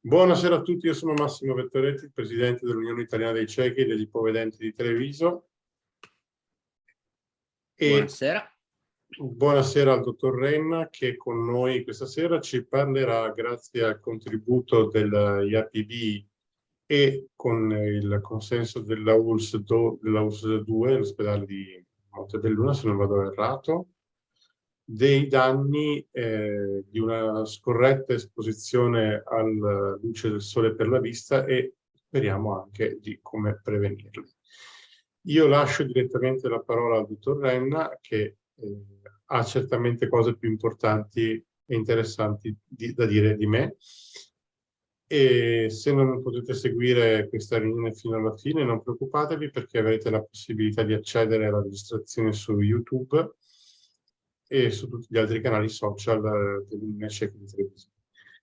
Buonasera a tutti, io sono Massimo Vettoretti, presidente dell'Unione Italiana dei Ciechi e degli Ipovedenti di Treviso. Buonasera. Buonasera al dottor Renna che con noi questa sera ci parlerà, grazie al contributo dell'IAPB e con il consenso della ULSS 2, l'ospedale di Montebelluna, se non vado errato, dei danni di una scorretta esposizione alla luce del sole per la vista e speriamo anche di come prevenirli. Io lascio direttamente la parola al dottor Renna che ha certamente cose più importanti e interessanti da dire di me. E se non potete seguire questa riunione fino alla fine, non preoccupatevi perché avrete la possibilità di accedere alla registrazione su YouTube e su tutti gli altri canali social dell'Unione Ciechi di Treviso.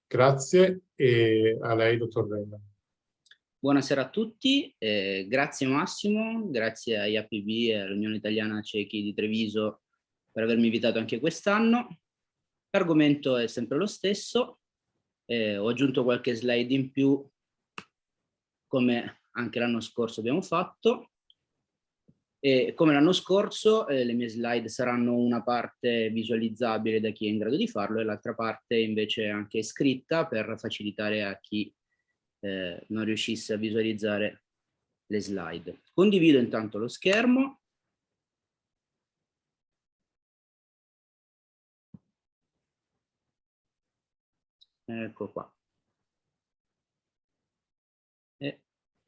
Grazie e a lei, dottor Renna. Buonasera a tutti, grazie Massimo, grazie a IAPB e all'Unione Italiana Ciechi di Treviso per avermi invitato anche quest'anno. L'argomento è sempre lo stesso, ho aggiunto qualche slide in più come anche l'anno scorso abbiamo fatto. E come l'anno scorso le mie slide saranno una parte visualizzabile da chi è in grado di farlo e l'altra parte invece anche scritta per facilitare a chi non riuscisse a visualizzare le slide. Condivido intanto lo schermo. Ecco qua. E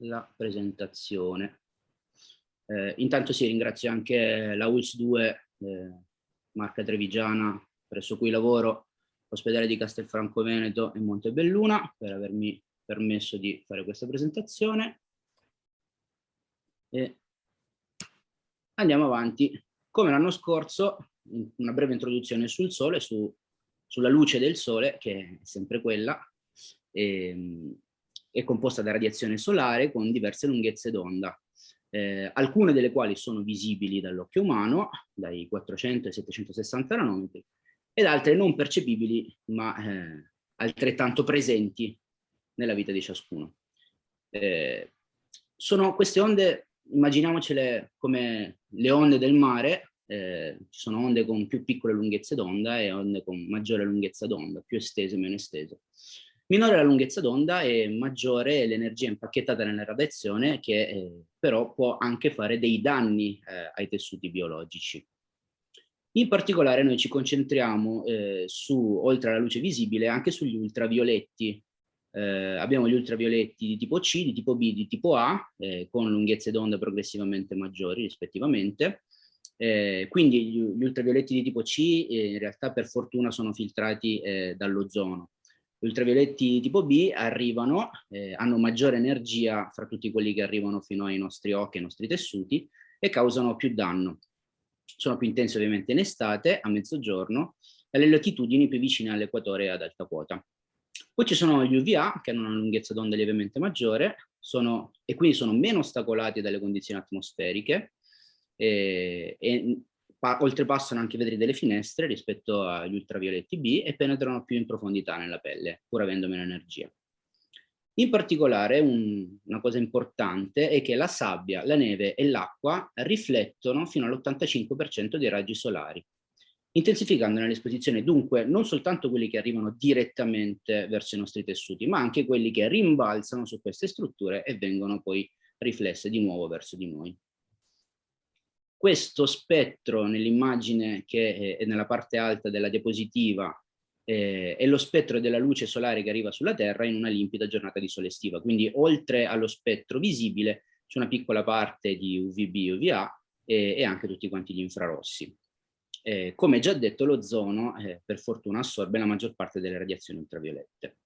la presentazione. Intanto sì, ringrazio anche la ULSS 2, marca trevigiana, presso cui lavoro, ospedale di Castelfranco Veneto e Montebelluna, per avermi permesso di fare questa presentazione. E andiamo avanti. Come l'anno scorso, una breve introduzione sul Sole, sulla luce del Sole, che è sempre quella, è composta da radiazione solare con diverse lunghezze d'onda, alcune delle quali sono visibili dall'occhio umano, dai 400 ai 760 nanometri, ed altre non percepibili, ma altrettanto presenti nella vita di ciascuno. Sono queste onde, immaginiamocele come le onde del mare, ci sono onde con più piccole lunghezze d'onda e onde con maggiore lunghezza d'onda, più estese, meno estese. Minore la lunghezza d'onda e maggiore l'energia impacchettata nella radiazione che però può anche fare dei danni ai tessuti biologici. In particolare noi ci concentriamo oltre alla luce visibile, anche sugli ultravioletti. Abbiamo gli ultravioletti di tipo C, di tipo B, di tipo A, con lunghezze d'onda progressivamente maggiori rispettivamente. Quindi gli ultravioletti di tipo C in realtà per fortuna sono filtrati dall'ozono. Gli ultravioletti di tipo B arrivano, hanno maggiore energia fra tutti quelli che arrivano fino ai nostri occhi, ai nostri tessuti, e causano più danno. Sono più intensi ovviamente in estate, a mezzogiorno, e alle latitudini più vicine all'equatore e ad alta quota. Poi ci sono gli UVA, che hanno una lunghezza d'onda lievemente maggiore, e quindi sono meno ostacolati dalle condizioni atmosferiche, e oltrepassano anche i vetri delle finestre rispetto agli ultravioletti B e penetrano più in profondità nella pelle, pur avendo meno energia. In particolare una cosa importante è che la sabbia, la neve e l'acqua riflettono fino all'85% dei raggi solari, intensificandone l'esposizione dunque non soltanto quelli che arrivano direttamente verso i nostri tessuti, ma anche quelli che rimbalzano su queste strutture e vengono poi riflesse di nuovo verso di noi. Questo spettro nell'immagine che è nella parte alta della diapositiva è lo spettro della luce solare che arriva sulla Terra in una limpida giornata di sole estiva. Quindi oltre allo spettro visibile c'è una piccola parte di UVB e UVA e anche tutti quanti gli infrarossi. Come già detto, l'ozono per fortuna assorbe la maggior parte delle radiazioni ultraviolette.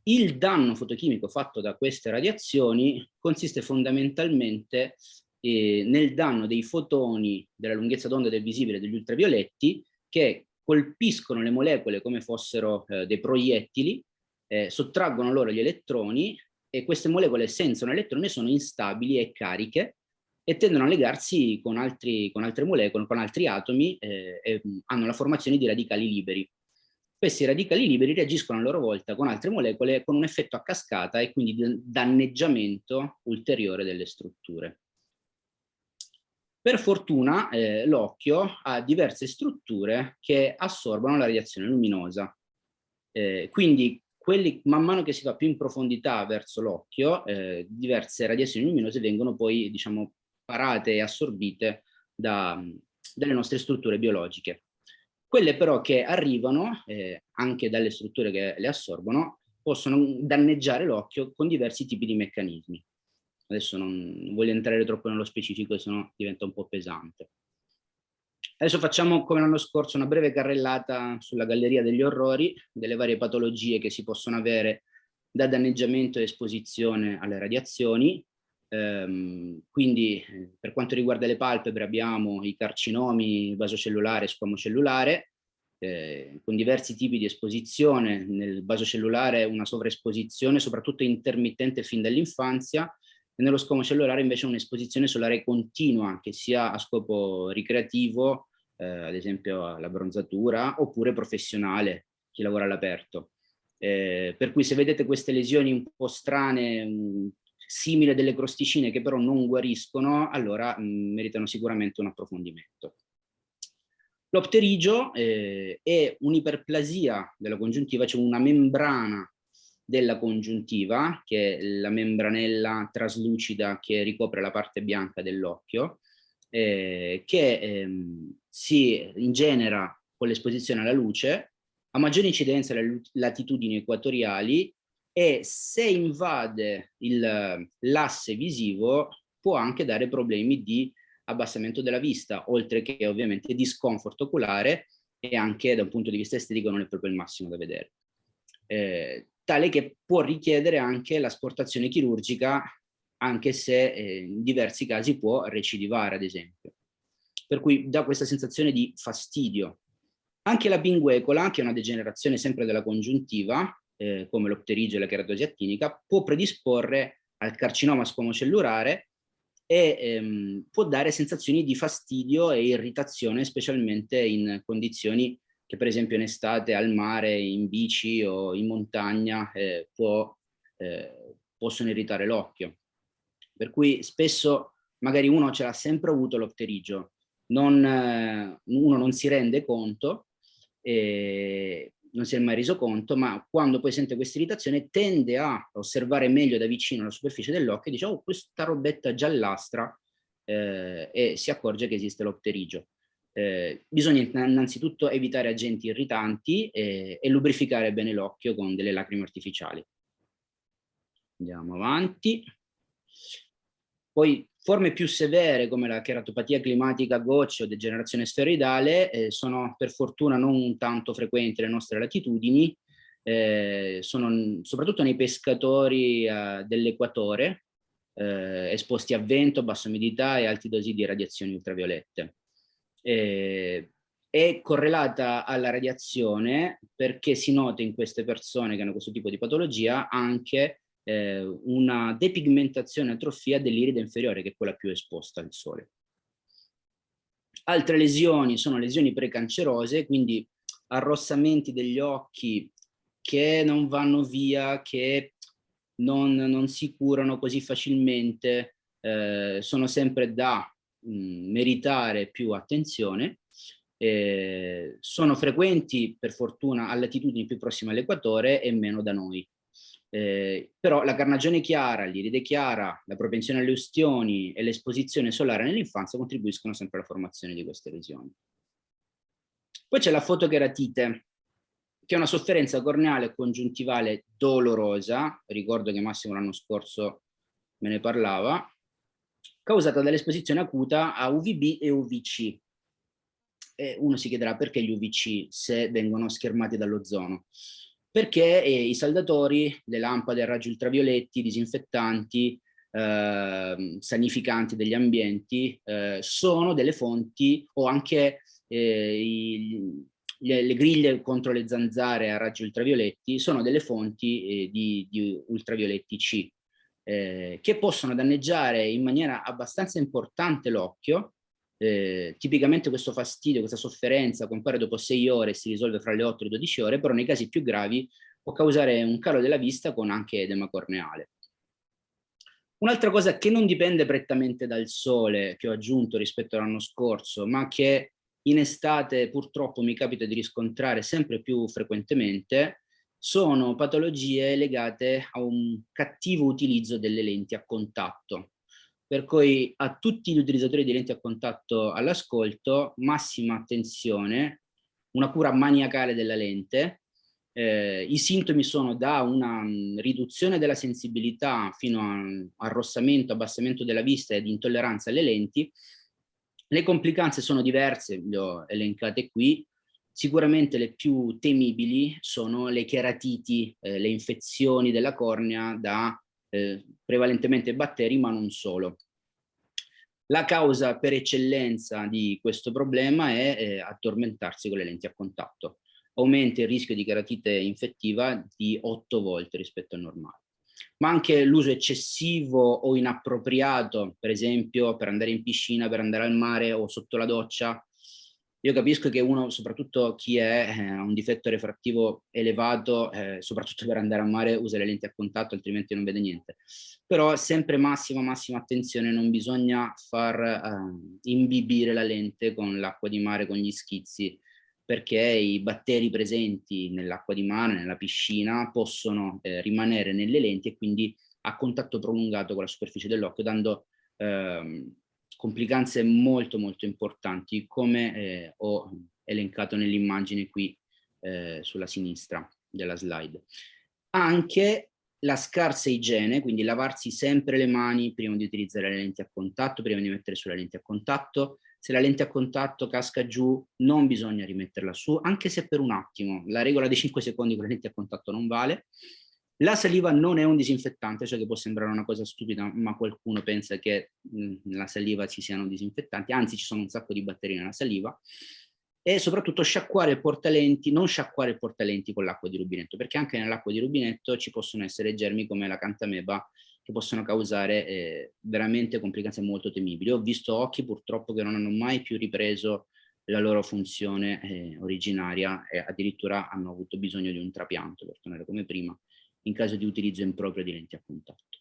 Il danno fotochimico fatto da queste radiazioni consiste fondamentalmente nel danno dei fotoni della lunghezza d'onda del visibile degli ultravioletti che colpiscono le molecole come fossero dei proiettili, sottraggono loro gli elettroni e queste molecole senza un elettrone sono instabili e cariche e tendono a legarsi con altre molecole, con altri atomi e hanno la formazione di radicali liberi. questi radicali liberi reagiscono a loro volta con altre molecole con un effetto a cascata e quindi di danneggiamento ulteriore delle strutture. Per fortuna l'occhio ha diverse strutture che assorbono la radiazione luminosa. Quindi man mano che si va più in profondità verso l'occhio, diverse radiazioni luminose vengono poi, diciamo, parate e assorbite dalle nostre strutture biologiche. Quelle però che arrivano, anche dalle strutture che le assorbono, possono danneggiare l'occhio con diversi tipi di meccanismi. Adesso non voglio entrare troppo nello specifico, sennò diventa un po' pesante. Adesso facciamo, come l'anno scorso, una breve carrellata sulla galleria degli orrori, delle varie patologie che si possono avere da danneggiamento e esposizione alle radiazioni. Quindi per quanto riguarda le palpebre abbiamo i carcinomi vasocellulare e squamocellulare, con diversi tipi di esposizione. Nel vasocellulare una sovraesposizione soprattutto intermittente fin dall'infanzia, e nello squamocellulare invece un'esposizione solare continua, che sia a scopo ricreativo, ad esempio alla bronzatura, oppure professionale, chi lavora all'aperto. Per cui se vedete queste lesioni un po' strane, simili a delle crosticine che però non guariscono, allora meritano sicuramente un approfondimento. L'opterigio è un'iperplasia della congiuntiva, cioè una membrana della congiuntiva, che è la membranella traslucida che ricopre la parte bianca dell'occhio, che si ingenera con l'esposizione alla luce, a maggiore incidenza alle latitudini equatoriali, e se invade l'asse visivo può anche dare problemi di abbassamento della vista, oltre che ovviamente di sconforto oculare, e anche da un punto di vista estetico non è proprio il massimo da vedere. Tale che può richiedere anche l'asportazione chirurgica, anche se in diversi casi può recidivare, ad esempio. Per cui dà questa sensazione di fastidio. Anche la pinguecola, che è una degenerazione sempre della congiuntiva, come l'opterigio e la keratosi attinica, può predisporre al carcinoma squamocellulare e può dare sensazioni di fastidio e irritazione, specialmente in condizioni che per esempio in estate al mare, in bici o in montagna possono irritare l'occhio. Per cui spesso magari uno ce l'ha sempre avuto l'opterigio, uno non si rende conto, non si è mai reso conto, ma quando poi sente questa irritazione tende a osservare meglio da vicino la superficie dell'occhio e dice: oh, questa robetta giallastra, e si accorge che esiste l'opterigio. Bisogna innanzitutto evitare agenti irritanti e lubrificare bene l'occhio con delle lacrime artificiali. Andiamo avanti. Poi forme più severe come la keratopatia climatica a gocce o degenerazione sferoidale sono per fortuna non tanto frequenti alle nostre latitudini, sono soprattutto nei pescatori dell'equatore, esposti a vento, bassa umidità e alte dosi di radiazioni ultraviolette. È correlata alla radiazione perché si nota in queste persone che hanno questo tipo di patologia anche una depigmentazione e atrofia dell'iride inferiore, che è quella più esposta al sole. Altre lesioni sono lesioni precancerose, quindi arrossamenti degli occhi che non vanno via, che non si curano così facilmente, sono sempre da meritare più attenzione. Sono frequenti per fortuna a latitudini più prossime all'equatore e meno da noi. Però la carnagione chiara, l'iride chiara, la propensione alle ustioni e l'esposizione solare nell'infanzia contribuiscono sempre alla formazione di queste lesioni. Poi c'è la fotocheratite, che è una sofferenza corneale congiuntivale dolorosa, ricordo che Massimo l'anno scorso me ne parlava, causata dall'esposizione acuta a UVB e UVC. E uno si chiederà perché gli UVC se vengono schermati dall'ozono. Perché i saldatori, le lampade a raggi ultravioletti, disinfettanti, sanificanti degli ambienti, sono delle fonti, o anche le griglie contro le zanzare a raggi ultravioletti, sono delle fonti di ultravioletti C, che possono danneggiare in maniera abbastanza importante l'occhio, Tipicamente questo fastidio, questa sofferenza compare dopo 6 ore e si risolve fra le 8 e le 12 ore, però nei casi più gravi può causare un calo della vista con anche edema corneale. Un'altra cosa che non dipende prettamente dal sole, che ho aggiunto rispetto all'anno scorso, ma che in estate purtroppo mi capita di riscontrare sempre più frequentemente, sono patologie legate a un cattivo utilizzo delle lenti a contatto. Per cui a tutti gli utilizzatori di lenti a contatto all'ascolto, massima attenzione, una cura maniacale della lente. I sintomi sono da una riduzione della sensibilità fino a arrossamento, abbassamento della vista ed intolleranza alle lenti. Le complicanze sono diverse, le ho elencate qui. Sicuramente le più temibili sono le cheratiti, le infezioni della cornea da prevalentemente batteri, ma non solo. La causa per eccellenza di questo problema è addormentarsi con le lenti a contatto. Aumenta il rischio di cheratite infettiva di 8 volte rispetto al normale. Ma anche l'uso eccessivo o inappropriato, per esempio per andare in piscina, per andare al mare o sotto la doccia. Io capisco che uno, soprattutto chi ha un difetto refrattivo elevato, soprattutto per andare al mare, usa le lenti a contatto, altrimenti non vede niente. Però sempre massima attenzione, non bisogna far imbibire la lente con l'acqua di mare, con gli schizzi, perché i batteri presenti nell'acqua di mare, nella piscina, possono rimanere nelle lenti e quindi a contatto prolungato con la superficie dell'occhio, dando complicanze molto importanti, come ho elencato nell'immagine qui sulla sinistra della slide. Anche la scarsa igiene, quindi lavarsi sempre le mani prima di utilizzare le lenti a contatto, prima di mettere sulla lente a contatto. Se la lente a contatto casca giù, non bisogna rimetterla su, anche se per un attimo. La regola dei 5 secondi con le lenti a contatto non vale. La saliva non è un disinfettante, cioè che può sembrare una cosa stupida, ma qualcuno pensa che nella saliva ci siano disinfettanti, anzi ci sono un sacco di batteri nella saliva. E soprattutto sciacquare il portalenti, non sciacquare il portalenti con l'acqua di rubinetto, perché anche nell'acqua di rubinetto ci possono essere germi come la cantameba che possono causare veramente complicanze molto temibili. Ho visto occhi purtroppo che non hanno mai più ripreso la loro funzione originaria e addirittura hanno avuto bisogno di un trapianto per tornare come prima in caso di utilizzo improprio di lenti a contatto.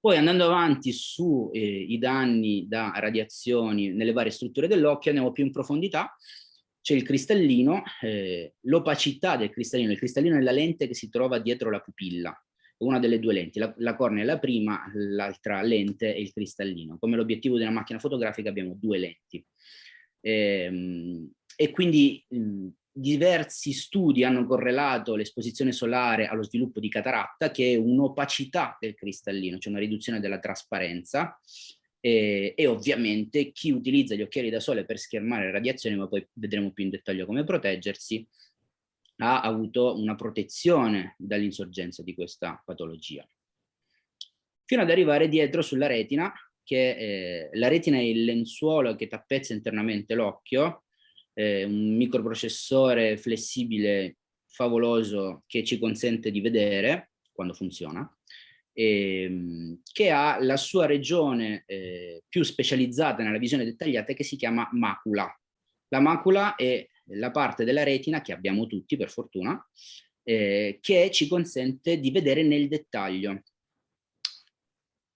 Poi andando avanti sui danni da radiazioni nelle varie strutture dell'occhio, andiamo più in profondità. C'è il cristallino, l'opacità del cristallino. Il cristallino è la lente che si trova dietro la pupilla, una delle due lenti. La cornea è la prima, l'altra lente è il cristallino. Come l'obiettivo di una macchina fotografica abbiamo due lenti. E quindi diversi studi hanno correlato l'esposizione solare allo sviluppo di cataratta, che è un'opacità del cristallino, cioè una riduzione della trasparenza, e ovviamente chi utilizza gli occhiali da sole per schermare le radiazioni, ma poi vedremo più in dettaglio come proteggersi, ha avuto una protezione dall'insorgenza di questa patologia. Fino ad arrivare dietro sulla retina, che la retina è il lenzuolo che tappezza internamente l'occhio, un microprocessore flessibile favoloso che ci consente di vedere quando funziona, che ha la sua regione più specializzata nella visione dettagliata, che si chiama macula. La macula è la parte della retina che abbiamo tutti per fortuna, che ci consente di vedere nel dettaglio.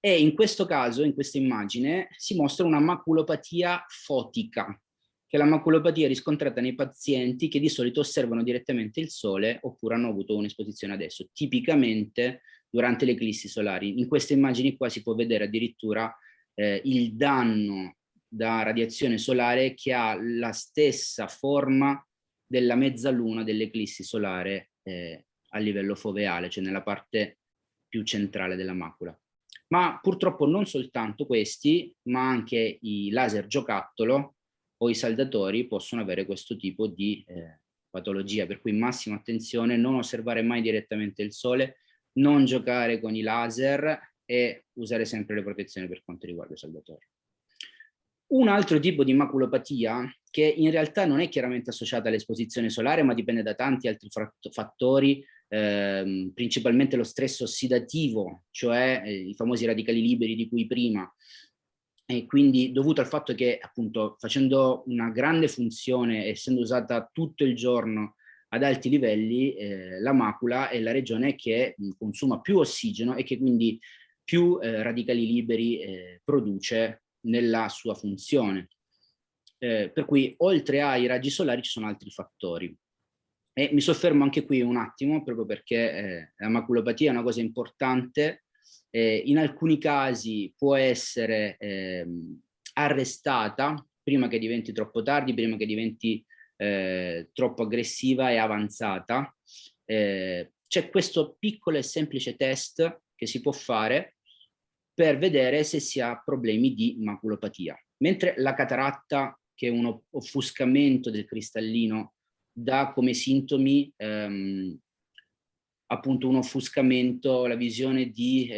E in questo caso, in questa immagine, si mostra una maculopatia fotica, che è la maculopatia riscontrata nei pazienti che di solito osservano direttamente il sole oppure hanno avuto un'esposizione adesso, tipicamente durante le eclissi solari. In queste immagini qua si può vedere addirittura il danno da radiazione solare che ha la stessa forma della mezzaluna dell'eclissi solare a livello foveale, cioè nella parte più centrale della macula. Ma purtroppo non soltanto questi, ma anche i laser giocattolo o i saldatori possono avere questo tipo di patologia, per cui massima attenzione, non osservare mai direttamente il sole, non giocare con i laser e usare sempre le protezioni per quanto riguarda i saldatori. Un altro tipo di maculopatia, che in realtà non è chiaramente associata all'esposizione solare, ma dipende da tanti altri fattori, principalmente lo stress ossidativo, cioè i famosi radicali liberi di cui prima, e quindi dovuto al fatto che appunto facendo una grande funzione, essendo usata tutto il giorno ad alti livelli, la macula è la regione che consuma più ossigeno e che quindi più radicali liberi produce nella sua funzione. Per cui oltre ai raggi solari ci sono altri fattori. E mi soffermo anche qui un attimo, proprio perché la maculopatia è una cosa importante. In alcuni casi può essere arrestata prima che diventi troppo tardi, prima che diventi troppo aggressiva e avanzata. C'è questo piccolo e semplice test che si può fare per vedere se si ha problemi di maculopatia. Mentre la cataratta, che è un offuscamento del cristallino, dà come sintomi appunto un offuscamento, la visione di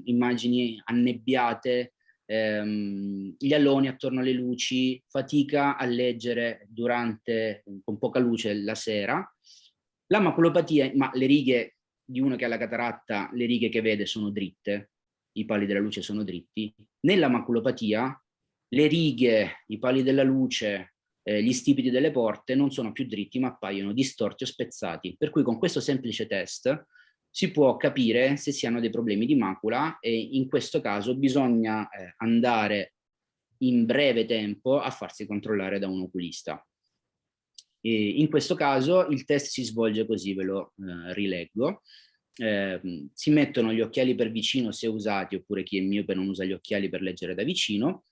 immagini annebbiate, gli aloni attorno alle luci, fatica a leggere con poca luce la sera. La maculopatia, ma le righe di uno che ha la cataratta, le righe che vede sono dritte, i pali della luce sono dritti. Nella maculopatia le righe, i pali della luce, gli stipiti delle porte non sono più dritti ma appaiono distorti o spezzati, per cui con questo semplice test si può capire se si hanno dei problemi di macula e in questo caso bisogna andare in breve tempo a farsi controllare da un oculista. In questo caso il test si svolge così, ve lo rileggo. Si mettono gli occhiali per vicino se usati, oppure chi è miope non usa gli occhiali per leggere da vicino.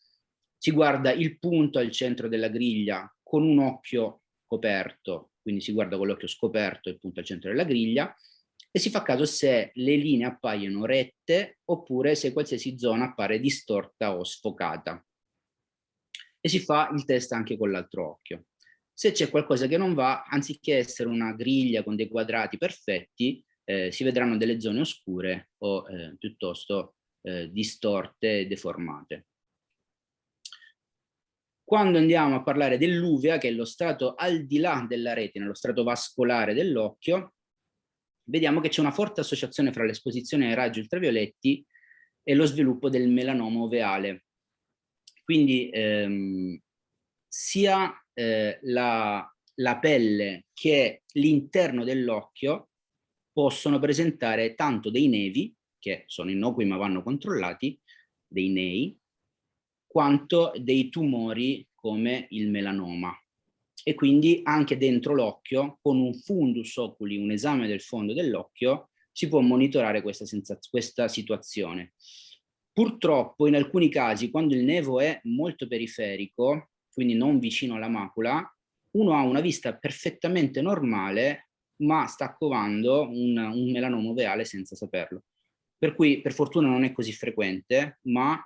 Si guarda il punto al centro della griglia con un occhio coperto, quindi si guarda con l'occhio scoperto il punto al centro della griglia e si fa caso se le linee appaiono rette oppure se qualsiasi zona appare distorta o sfocata. E si fa il test anche con l'altro occhio. Se c'è qualcosa che non va, anziché essere una griglia con dei quadrati perfetti, si vedranno delle zone oscure o piuttosto distorte e deformate. Quando andiamo a parlare dell'uvea, che è lo strato al di là della retina, lo strato vascolare dell'occhio, vediamo che c'è una forte associazione fra l'esposizione ai raggi ultravioletti e lo sviluppo del melanoma uveale. Quindi sia la pelle che l'interno dell'occhio possono presentare tanto dei nevi, che sono innocui ma vanno controllati, dei nei, quanto dei tumori come il melanoma. E quindi anche dentro l'occhio, con un fundus oculi, un esame del fondo dell'occhio, si può monitorare questa situazione. Purtroppo in alcuni casi, quando il nevo è molto periferico, quindi non vicino alla macula, uno ha una vista perfettamente normale, ma sta covando un melanoma uveale senza saperlo. Per cui per fortuna non è così frequente, ma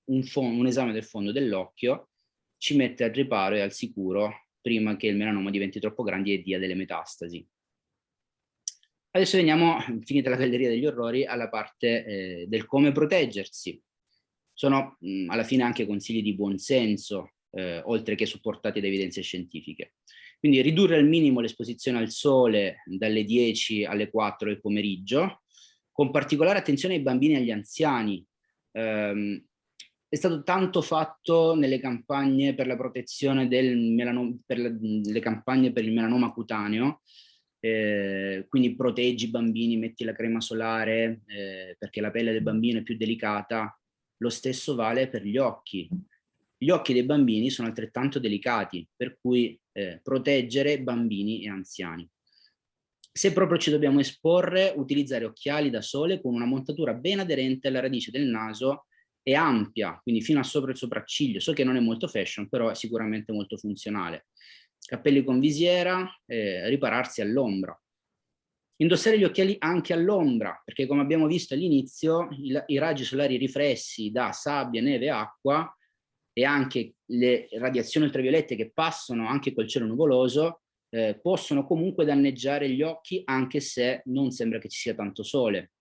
un esame del fondo dell'occhio ci mette al riparo e al sicuro prima che il melanoma diventi troppo grande e dia delle metastasi. Adesso veniamo, finita la galleria degli orrori, alla parte del come proteggersi. Sono alla fine anche consigli di buon senso, oltre che supportati da evidenze scientifiche. Quindi ridurre al minimo l'esposizione al sole dalle 10 alle 4 del pomeriggio, con particolare attenzione ai bambini e agli anziani. È stato tanto fatto nelle campagne per la protezione del melanoma, le campagne per il melanoma cutaneo, quindi proteggi i bambini, metti la crema solare perché la pelle del bambino è più delicata. Lo stesso vale per gli occhi. Gli occhi dei bambini sono altrettanto delicati, per cui proteggere bambini e anziani. Se proprio ci dobbiamo esporre, utilizzare occhiali da sole con una montatura ben aderente alla radice del naso e ampia, quindi fino a sopra il sopracciglio. So che non è molto fashion, però è sicuramente molto funzionale. Cappelli con visiera, ripararsi all'ombra. Indossare gli occhiali anche all'ombra, perché come abbiamo visto all'inizio, i raggi solari riflessi da sabbia, neve e acqua e anche le radiazioni ultraviolette che passano anche col cielo nuvoloso possono comunque danneggiare gli occhi anche se non sembra che ci sia tanto sole.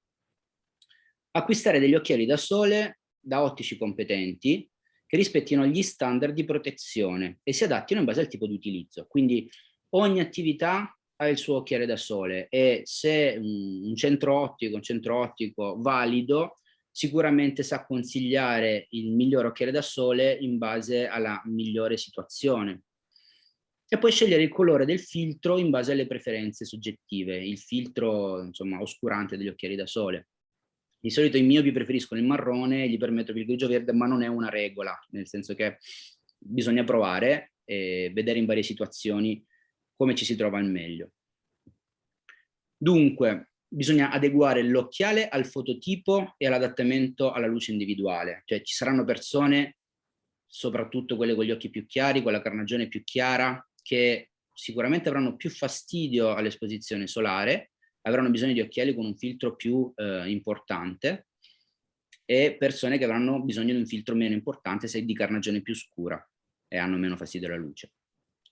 Acquistare degli occhiali da sole da ottici competenti che rispettino gli standard di protezione e si adattino in base al tipo di utilizzo. Quindi ogni attività ha il suo occhiale da sole e se un centro ottico valido sicuramente sa consigliare il miglior occhiale da sole in base alla migliore situazione. E poi scegliere il colore del filtro in base alle preferenze soggettive, il filtro, insomma, oscurante degli occhiali da sole. Di solito i miopi preferiscono il marrone, gli permetto il grigio verde, ma non è una regola, nel senso che bisogna provare e vedere in varie situazioni come ci si trova al meglio. Dunque, bisogna adeguare l'occhiale al fototipo e all'adattamento alla luce individuale, cioè ci saranno persone, soprattutto quelle con gli occhi più chiari, con la carnagione più chiara, che sicuramente avranno più fastidio all'esposizione solare, avranno bisogno di occhiali con un filtro più importante, e persone che avranno bisogno di un filtro meno importante se di carnagione più scura e hanno meno fastidio alla luce.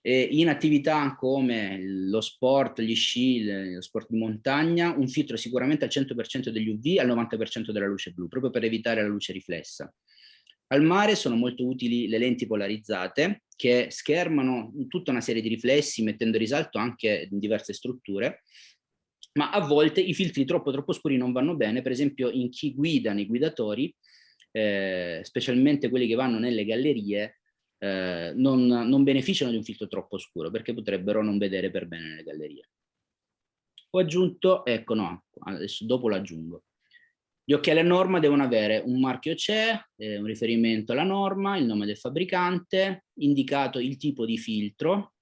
E in attività come lo sport, gli sci, lo sport di montagna, un filtro sicuramente al 100% degli UV, al 90% della luce blu, proprio per evitare la luce riflessa. Al mare sono molto utili le lenti polarizzate, che schermano tutta una serie di riflessi, mettendo in risalto anche diverse strutture, ma a volte i filtri troppo scuri non vanno bene, per esempio in chi guida, nei guidatori, specialmente quelli che vanno nelle gallerie, non beneficiano di un filtro troppo scuro perché potrebbero non vedere per bene nelle gallerie. Ho aggiunto, ecco no, adesso dopo lo aggiungo. Gli occhiali a norma devono avere un marchio CE, un riferimento alla norma, il nome del fabbricante, indicato il tipo di filtro,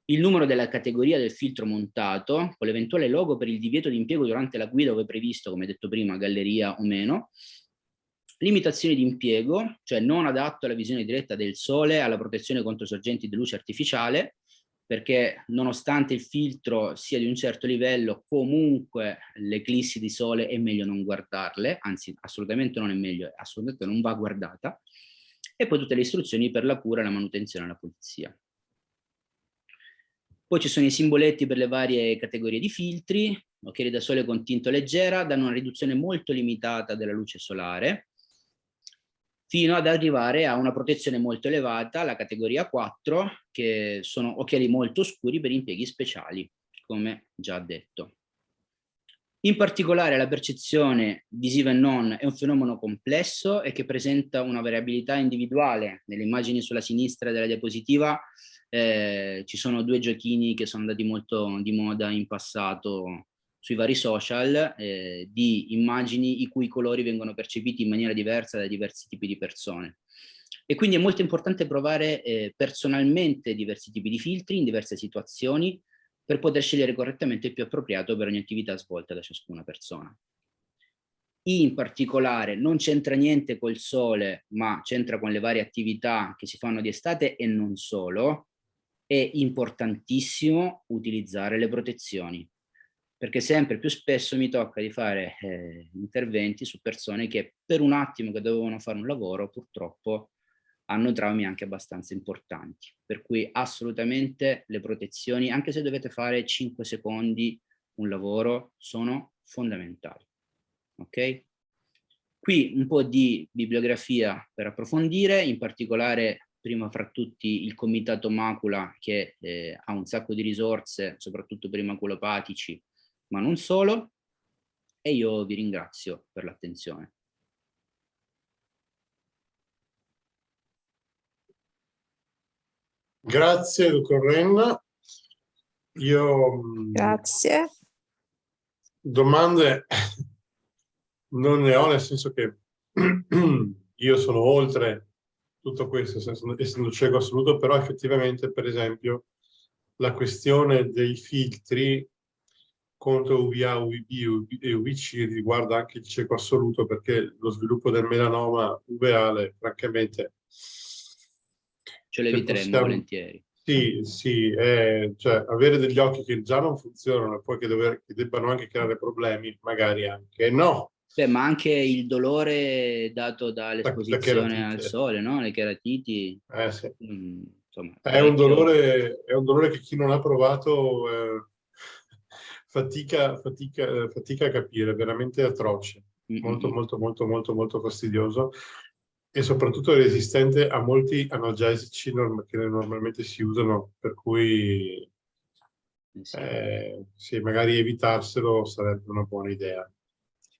il numero della categoria del filtro montato, con l'eventuale logo per il divieto di impiego durante la guida ove previsto, come detto prima, galleria o meno, limitazioni di impiego, cioè non adatto alla visione diretta del sole, alla protezione contro sorgenti di luce artificiale, perché nonostante il filtro sia di un certo livello, comunque le eclissi di sole è meglio non guardarle, anzi assolutamente non è meglio, assolutamente non va guardata, e poi tutte le istruzioni per la cura, la manutenzione e la pulizia. Poi ci sono i simboletti per le varie categorie di filtri, occhiali da sole con tinta leggera, danno una riduzione molto limitata della luce solare, fino ad arrivare a una protezione molto elevata, la categoria 4, che sono occhiali molto scuri per impieghi speciali, come già detto. In particolare la percezione visiva e non è un fenomeno complesso e che presenta una variabilità individuale. Nelle immagini sulla sinistra della diapositiva ci sono due giochini che sono andati molto di moda in passato sui vari social, di immagini i cui colori vengono percepiti in maniera diversa da diversi tipi di persone. E quindi è molto importante provare personalmente diversi tipi di filtri in diverse situazioni per poter scegliere correttamente il più appropriato per ogni attività svolta da ciascuna persona. In particolare non c'entra niente col sole, ma c'entra con le varie attività che si fanno di estate e non solo. È importantissimo utilizzare le protezioni, perché sempre più spesso mi tocca di fare interventi su persone che per un attimo che dovevano fare un lavoro purtroppo hanno traumi anche abbastanza importanti, per cui assolutamente le protezioni, anche se dovete fare 5 secondi un lavoro, sono fondamentali. Ok? Qui un po' di bibliografia per approfondire, in particolare prima fra tutti il Comitato Macula, che ha un sacco di risorse, soprattutto per i maculopatici, ma non solo, e io vi ringrazio per l'attenzione. Grazie, dottor Renna. Io Grazie. domande non ne ho, nel senso che io sono oltre tutto questo, essendo cieco assoluto, però effettivamente, per esempio, la questione dei filtri contro UVA, UVB e UVC riguarda anche il cieco assoluto, perché lo sviluppo del melanoma uveale, francamente, Ce lo eviteremmo volentieri. Sì, cioè avere degli occhi che già non funzionano e poi che debbano anche creare problemi, magari anche no. Beh, ma anche il dolore dato dall'esposizione al sole, no? Le cheratiti. Sì. Insomma, È un dolore che chi non ha provato fatica a capire, è veramente atroce, molto fastidioso, e soprattutto resistente a molti analgesici che normalmente si usano, per cui sì, magari evitarselo sarebbe una buona idea.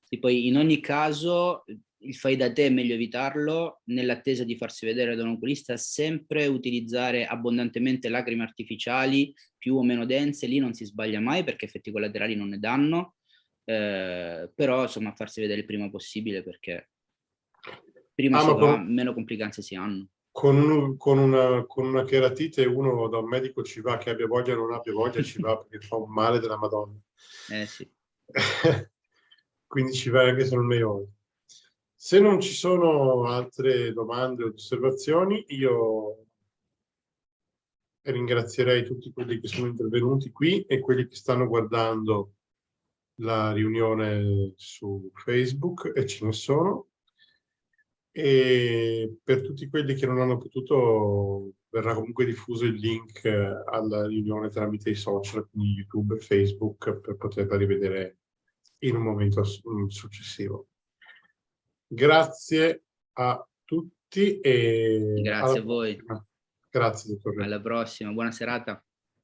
Sì, poi in ogni caso il fai da te è meglio evitarlo, nell'attesa di farsi vedere da un oculista sempre utilizzare abbondantemente lacrime artificiali più o meno dense, lì non si sbaglia mai perché effetti collaterali non ne danno, però insomma farsi vedere il prima possibile perché prima si va, meno complicanze si hanno. Con una cheratite uno da un medico ci va, che abbia voglia o non abbia voglia, ci va perché fa un male della Madonna. Sì. Quindi ci va anche se non ne ho. Se non ci sono altre domande o osservazioni, io ringrazierei tutti quelli che sono intervenuti qui e quelli che stanno guardando la riunione su Facebook, e ce ne sono. E per tutti quelli che non hanno potuto, verrà comunque diffuso il link alla riunione tramite i social, quindi YouTube e Facebook, per poterla rivedere in un momento successivo. Grazie a tutti e grazie a voi. Grazie, dottor Re. Alla prossima, buona serata.